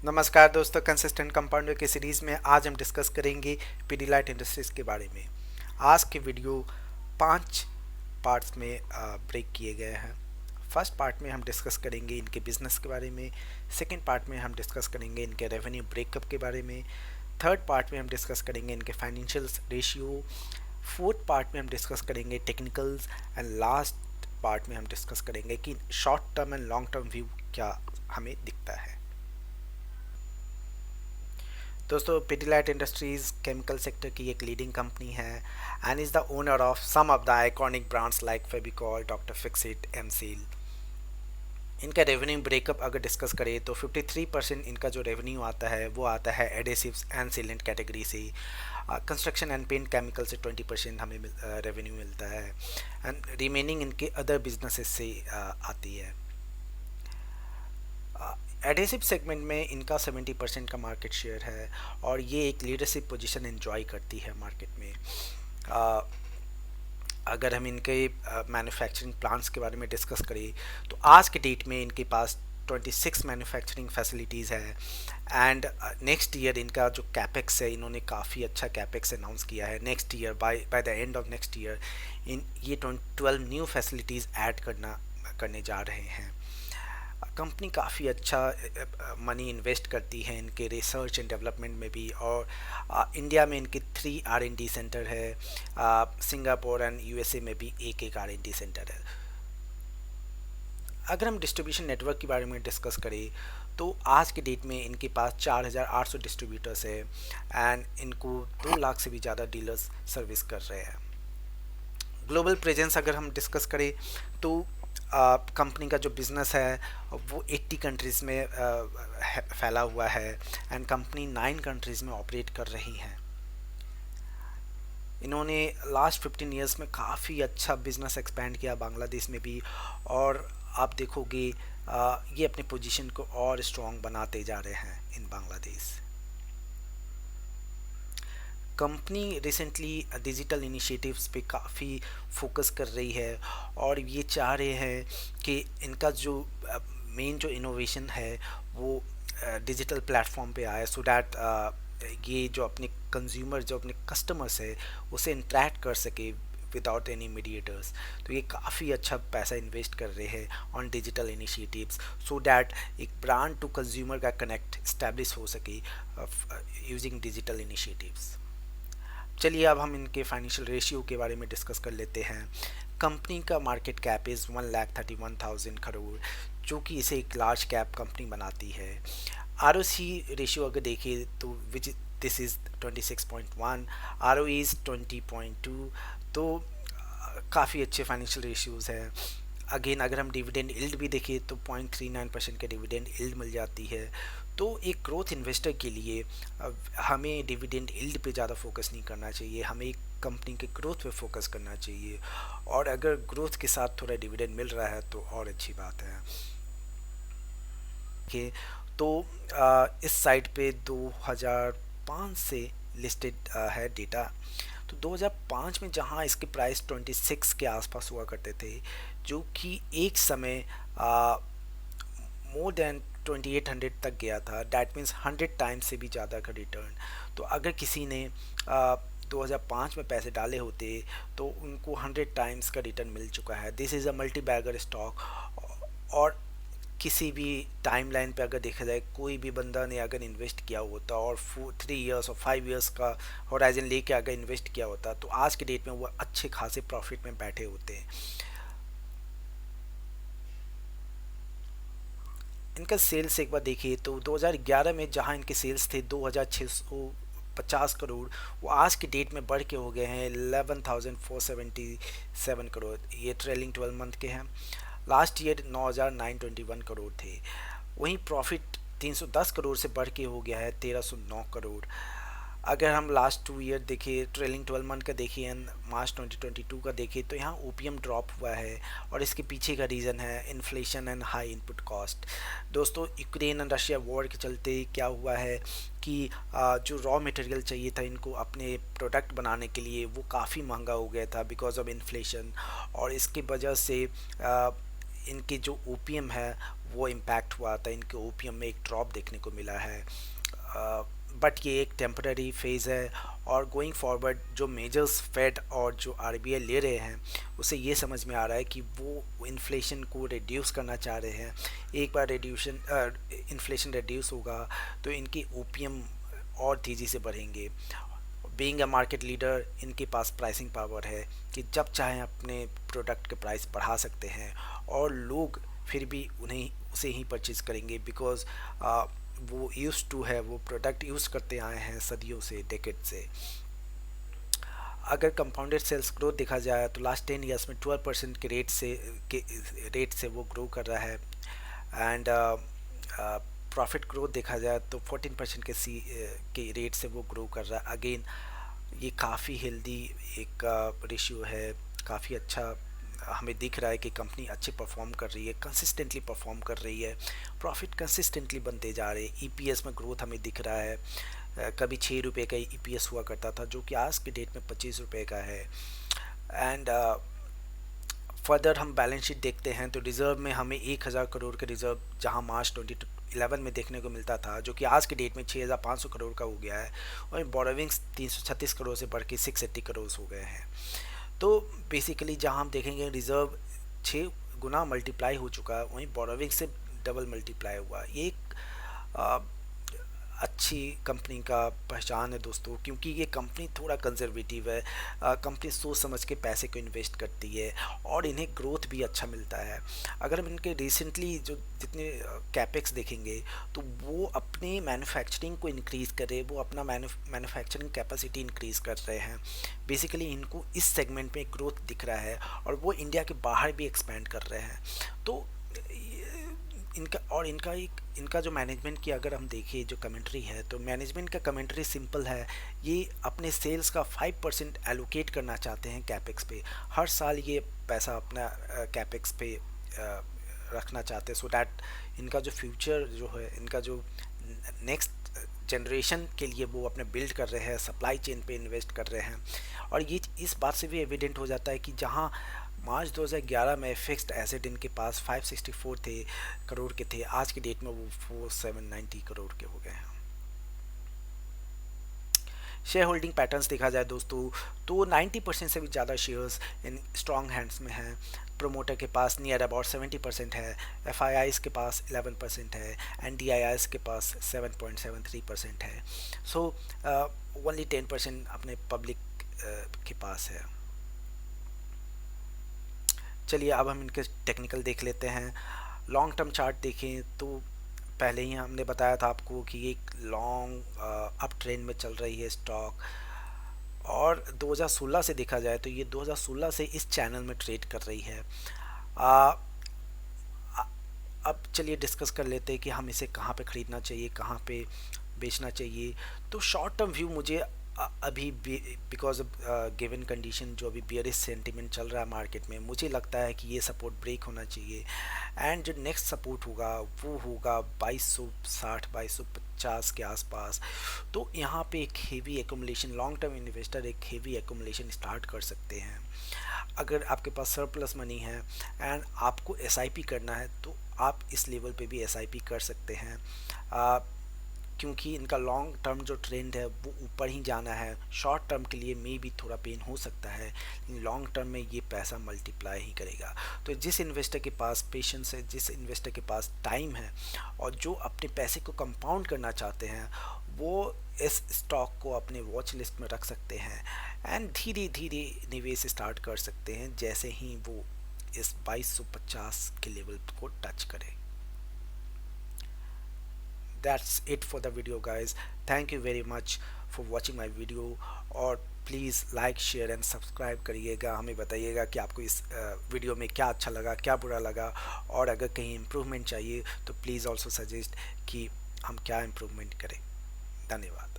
नमस्कार दोस्तों, consistent compounder की सीरीज़ में आज हम डिस्कस करेंगे पीडीलाइट इंडस्ट्रीज़ के बारे में। आज के वीडियो 5 पार्ट्स में ब्रेक किए गए हैं। फर्स्ट पार्ट में हम डिस्कस करेंगे इनके बिजनेस के बारे में। सेकंड पार्ट में हम डिस्कस करेंगे इनके रेवेन्यू ब्रेकअप के बारे में। थर्ड पार्ट में हम डिस्कस करेंगे इनके फाइनेंशियल्स रेशियो। फोर्थ पार्ट में हम डिस्कस करेंगे टेक्निकल्स एंड लास्ट पार्ट में हम डिस्कस करेंगे कि short term and long term view क्या हमें दिखता है। दोस्तों, पिडिलाइट इंडस्ट्रीज केमिकल सेक्टर की एक लीडिंग कंपनी है and is the owner of some of the iconic brands like Fevicol, Doctor Fixit, M Seal. इनका रेवेन्यू ब्रेकअप अगर डिस्कस करें तो 53% इनका जो रेवेन्यू आता है वो आता है एडेसिव्स एंड सीलेंट कैटेगरी से। कंस्ट्रक्शन एंड पेंट केमिकल से 20% हमें रेवेन्यू मिलता है एंड रिमेनिंग इनके अदर बिजनेसेस से आती है। एडेसिव सेगमेंट में इनका 70% का मार्केट शेयर है और ये एक लीडरशिप पोजीशन एंजॉय करती है मार्केट में। अगर हम इनके मैन्युफैक्चरिंग प्लांट्स के बारे में डिस्कस करें तो आज के डेट में इनके पास 26 मैन्युफैक्चरिंग फैसिलिटीज़ है एंड नेक्स्ट ईयर इनका जो कैपेक्स है, इन्होंने काफ़ी अच्छा कैपेक्स अनाउंस किया है। Next year by the end of next year ये 12 न्यू फैसिलिटीज़ ऐड करने जा रहे हैं। कंपनी काफ़ी अच्छा मनी इन्वेस्ट करती है इनके रिसर्च एंड डेवलपमेंट में भी, और इंडिया में इनके 3 R&D सेंटर है। सिंगापुर एंड यूएसए में भी एक R&D सेंटर है। अगर हम डिस्ट्रीब्यूशन नेटवर्क के बारे में डिस्कस करें तो आज के डेट में इनके पास 4,800 डिस्ट्रीब्यूटर्स है एंड इनको 2 लाख से भी ज़्यादा डीलर्स सर्विस कर रहे हैं। ग्लोबल प्रेजेंस अगर हम डिस्कस करें तो कंपनी का जो बिज़नेस है वो 80 कंट्रीज़ में फैला हुआ है एंड कंपनी 9 कंट्रीज़ में ऑपरेट कर रही है। इन्होंने लास्ट 15 इयर्स में काफ़ी अच्छा बिज़नेस एक्सपेंड किया बांग्लादेश में भी, और आप देखोगे ये अपने पोजीशन को और स्ट्रॉन्ग बनाते जा रहे हैं in Bangladesh. Company recently digital initiatives पे काफ़ी फोकस कर रही है और ये चाह रहे हैं कि इनका जो मेन जो इनोवेशन है वो डिजिटल प्लेटफॉर्म पे आए, सो डैट ये जो अपने कंज्यूमर, जो अपने कस्टमर्स है उसे इंटरेक्ट कर सके विदाउट एनी मीडिएटर्स। तो ये काफ़ी अच्छा पैसा इन्वेस्ट कर रहे हैं on digital initiatives, so that एक ब्रांड टू कंज्यूमर का कनेक्ट इस्टेब्लिश हो सके यूजिंग डिजिटल इनिशिएटिव्स। चलिए अब हम इनके फाइनेंशियल रेशियो के बारे में डिस्कस कर लेते हैं। कंपनी का मार्केट कैप इज़ 1,31,000 करोड़, जो कि इसे एक लार्ज कैप कंपनी बनाती है। ROC रेशियो अगर देखें तो which this is 26.1, ROE is 20.2, तो काफ़ी अच्छे फाइनेंशियल रेशियोज़ हैं। अगेन अगर हम डिविडेंड यील्ड भी देखें तो 0.39% के डिविडेंड यील्ड मिल जाती है। तो एक ग्रोथ इन्वेस्टर के लिए हमें डिविडेंड यील्ड पे ज़्यादा फोकस नहीं करना चाहिए, हमें एक कंपनी के ग्रोथ पे फोकस करना चाहिए, और अगर ग्रोथ के साथ थोड़ा डिविडेंड मिल रहा है तो और अच्छी बात है। ओके, तो इस साइट पे 2005 से लिस्टेड है डेटा। तो 2005 में जहाँ इसके प्राइस 26 के आसपास हुआ करते थे, जो कि एक समय मोर देन 2800 तक गया था, डैट मीन्स 100 टाइम्स से भी ज़्यादा का रिटर्न। तो अगर किसी ने 2005 में पैसे डाले होते तो उनको 100 टाइम्स का रिटर्न मिल चुका है। This is a multi bagger stock, और किसी भी टाइमलाइन पे अगर देखा जाए कोई भी बंदा ने अगर इन्वेस्ट किया होता और 3 इयर्स और 5 इयर्स का होराइजन लेके अगर इन्वेस्ट किया होता तो आज के डेट में वो अच्छे खासे प्रॉफिट में बैठे होते हैं। इनका सेल्स एक बार देखिए तो 2011 में जहां इनके सेल्स थे 2,650 करोड़, वो आज की डेट में बढ़ के हो गए हैं 11,477 करोड़। ये ट्रेलिंग 12 मंथ के हैं। लास्ट ईयर 9,921 करोड़ थे। वहीं प्रॉफिट 310 करोड़ से बढ़ के हो गया है 1,309 करोड़। अगर हम लास्ट 2 ईयर देखें, ट्रेलिंग 12 मंथ का देखिए एंड मार्च 2022 का देखिए, तो यहाँ ओपीएम ड्रॉप हुआ है और इसके पीछे का रीज़न है inflation and high input cost. दोस्तों, यूक्रेन एंड रशिया वॉर के चलते क्या हुआ है कि जो रॉ मटेरियल चाहिए था इनको अपने प्रोडक्ट बनाने के लिए, वो काफ़ी महंगा हो गया था बिकॉज ऑफ इन्फ्लेशन, और इसकी वजह से इनके जो ओपीएम है वो इम्पैक्ट हुआ था, इनके ओपीएम में एक ड्रॉप देखने को मिला है। बट ये एक टेम्पररी फेज़ है, और गोइंग फॉरवर्ड जो मेजर्स फेड और जो आरबीआई ले रहे हैं, उसे ये समझ में आ रहा है कि वो इन्फ्लेशन को रिड्यूस करना चाह रहे हैं। एक बार इन्फ्लेशन रिड्यूस होगा तो इनकी ओपीएम और तेज़ी से बढ़ेंगे। बीइंग अ मार्केट लीडर, इनके पास प्राइसिंग पावर है कि जब चाहें अपने प्रोडक्ट के प्राइस बढ़ा सकते हैं, और लोग फिर भी उन्हें उसे ही परचेज करेंगे, बिकॉज वो यूज टू है, वो प्रोडक्ट यूज़ करते आए हैं सदियों से, डेकेड से। अगर कंपाउंडेड सेल्स ग्रोथ देखा जाए तो लास्ट 10 ईयर्स में 12% के रेट से वो ग्रो कर रहा है। एंड प्रॉफिट ग्रोथ देखा जाए तो 14% के रेट से वो ग्रो कर रहा है। अगेन ये काफ़ी हेल्दी एक रेशियो है, काफ़ी अच्छा हमें दिख रहा है कि कंपनी अच्छे परफॉर्म कर रही है, कंसिस्टेंटली परफॉर्म कर रही है, प्रॉफिट कंसिस्टेंटली बनते जा रहे हैं। ईपीएस में ग्रोथ हमें दिख रहा है, कभी 6 रुपये का ईपीएस हुआ करता था जो कि आज के डेट में 25 रुपये का है। एंड फर्दर हम बैलेंस शीट देखते हैं तो रिज़र्व में हमें 1000 करोड़ के रिज़र्व, जहां मार्च 2011 में देखने को मिलता था, जो कि आज के डेट में 6500 करोड़ का हो गया है। और बोरोविंग्स 336 करोड़ से बढ़ के 680 करोड़ हो गए हैं। तो बेसिकली जहां हम देखेंगे रिज़र्व 6 गुना मल्टीप्लाई हो चुका है, वहीं बोरोविंग से डबल मल्टीप्लाई हुआ। ये एक अच्छी कंपनी का पहचान है दोस्तों, क्योंकि ये कंपनी थोड़ा कंजर्वेटिव है। कंपनी सोच समझ के पैसे को इन्वेस्ट करती है, और इन्हें ग्रोथ भी अच्छा मिलता है। अगर हम इनके रिसेंटली जो जितने कैपेक्स देखेंगे तो वो अपने मैन्युफैक्चरिंग को इंक्रीज़ कर रहे हैं, वो अपना मैन्युफैक्चरिंग कैपेसिटी इंक्रीज़ कर रहे हैं। बेसिकली इनको इस सेगमेंट में ग्रोथ दिख रहा है, और वो इंडिया के बाहर भी एक्सपेंड कर रहे हैं। तो इनका जो मैनेजमेंट की अगर हम देखें जो कमेंट्री है, तो मैनेजमेंट का कमेंट्री सिंपल है। ये अपने सेल्स का 5% एलोकेट करना चाहते हैं कैपेक्स पे। हर साल ये पैसा अपना कैपेक्स पे रखना चाहते हैं, सो दैट इनका जो फ्यूचर जो है, इनका जो नेक्स्ट जनरेशन के लिए वो अपने बिल्ड कर रहे हैं, सप्लाई चेन पे इन्वेस्ट कर रहे हैं। और ये इस बात से भी एविडेंट हो जाता है कि जहाँ मार्च 2011 में फिक्स्ड एसेट इनके पास 564 करोड़ के थे, आज की डेट में वो 4790 करोड़ के हो गए हैं। शेयर होल्डिंग पैटर्न्स देखा जाए दोस्तों तो 90% से भी ज़्यादा शेयर्स इन स्ट्रॉन्ग हैंड्स में हैं। प्रोमोटर के पास नियर अबाउट 70% है, एफआईआईज के पास 11% है, एंड डीआईआईज के पास 7.73% है। सो ओनली 10% अपने पब्लिक के पास है। चलिए अब हम इनके टेक्निकल देख लेते हैं। लॉन्ग टर्म चार्ट देखें तो पहले ही हमने बताया था आपको कि एक लॉन्ग अप ट्रेंड में चल रही है स्टॉक, और 2016 से देखा जाए तो ये 2016 से इस चैनल में ट्रेड कर रही है। अब चलिए डिस्कस कर लेते हैं कि हम इसे कहाँ पे ख़रीदना चाहिए, कहाँ पे बेचना चाहिए। तो शॉर्ट टर्म व्यू मुझे अभी बिकॉज ऑफ गिवन कंडीशन जो अभी बियरिश सेंटिमेंट चल रहा है मार्केट में, मुझे लगता है कि ये सपोर्ट ब्रेक होना चाहिए। एंड जो नेक्स्ट सपोर्ट होगा वो होगा 2260 2250 के आसपास। तो यहाँ पे एक heavy accumulation, long term investor एक हेवी एकुमुलेशन स्टार्ट कर सकते हैं। अगर आपके पास सरप्लस मनी है एंड आपको एसआईपी करना है तो आप इस लेवल पे भी एसआईपी कर सकते हैं, क्योंकि इनका लॉन्ग टर्म जो ट्रेंड है वो ऊपर ही जाना है। शॉर्ट टर्म के लिए मे भी थोड़ा पेन हो सकता है, लेकिन लॉन्ग टर्म में ये पैसा मल्टीप्लाई ही करेगा। तो जिस इन्वेस्टर के पास पेशेंस है, जिस इन्वेस्टर के पास टाइम है, और जो अपने पैसे को कंपाउंड करना चाहते हैं, वो इस स्टॉक को अपने वॉच लिस्ट में रख सकते हैं एंड धीरे धीरे निवेश स्टार्ट कर सकते हैं जैसे ही वो इस 2250 के लेवल को टच करे। That's it for the video guys. Thank you very much for watching my video, और please like share and subscribe करिएगा। हमें बताइएगा कि आपको इस वीडियो में क्या अच्छा लगा, क्या बुरा लगा, और अगर कहीं इम्प्रूवमेंट चाहिए तो प्लीज़ ऑल्सो सजेस्ट कि हम क्या इम्प्रूवमेंट करें। धन्यवाद।